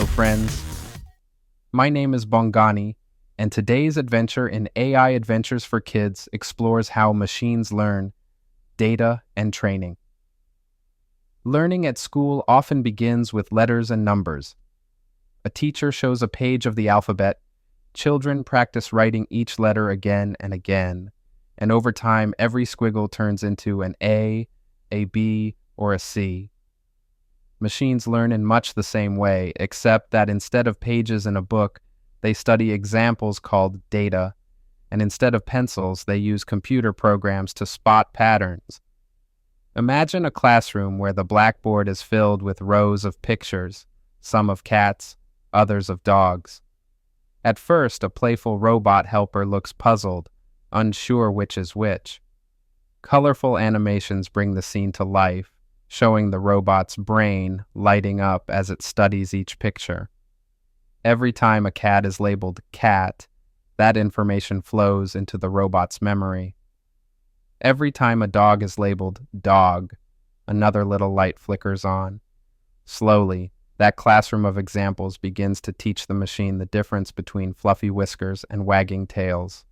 Hello, friends. My name is Bongani, and today's adventure in AI Adventures for Kids explores how machines learn, data, and training. Learning at school often begins with letters and numbers. A teacher shows a page of the alphabet, children practice writing each letter again and again, and over time every squiggle turns into an A B, or a C. Machines learn in much the same way, except that instead of pages in a book, they study examples called data, and instead of pencils, they use computer programs to spot patterns. Imagine a classroom where the blackboard is filled with rows of pictures, some of cats, others of dogs. At first, a playful robot helper looks puzzled, unsure which is which. Colorful animations bring the scene to life, showing the robot's brain lighting up as it studies each picture. Every time a cat is labeled cat, that information flows into the robot's memory. Every time a dog is labeled dog, another little light flickers on. Slowly, that classroom of examples begins to teach the machine the difference between fluffy whiskers and wagging tails.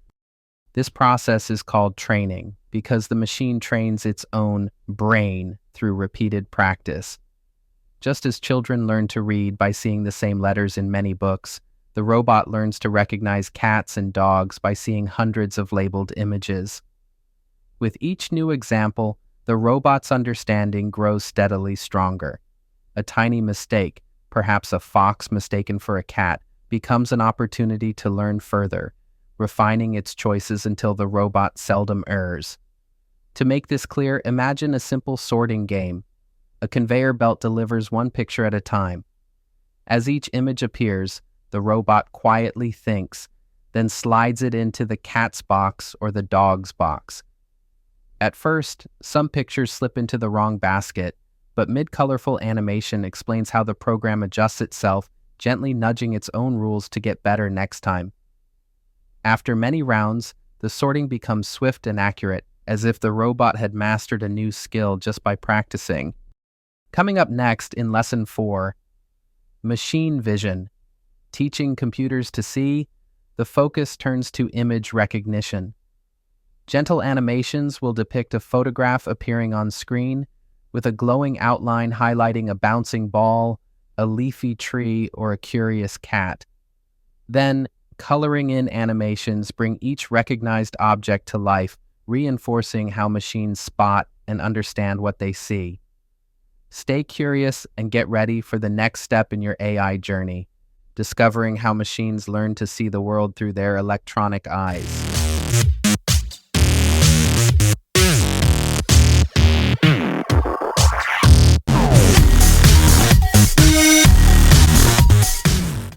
This process is called training because the machine trains its own brain through repeated practice. Just as children learn to read by seeing the same letters in many books, the robot learns to recognize cats and dogs by seeing hundreds of labeled images. With each new example, the robot's understanding grows steadily stronger. A tiny mistake, perhaps a fox mistaken for a cat, becomes an opportunity to learn further, refining its choices until the robot seldom errs. To make this clear, imagine a simple sorting game. A conveyor belt delivers one picture at a time. As each image appears, the robot quietly thinks, then slides it into the cat's box or the dog's box. At first, some pictures slip into the wrong basket, but mid-colorful animation explains how the program adjusts itself, gently nudging its own rules to get better next time. After many rounds, the sorting becomes swift and accurate, as if the robot had mastered a new skill just by practicing. Coming up next in Lesson 4, Machine Vision. Teaching computers to see, the focus turns to image recognition. Gentle animations will depict a photograph appearing on screen, with a glowing outline highlighting a bouncing ball, a leafy tree, or a curious cat. Then, coloring in animations bring each recognized object to life, reinforcing how machines spot and understand what they see. Stay curious and get ready for the next step in your AI journey, discovering how machines learn to see the world through their electronic eyes.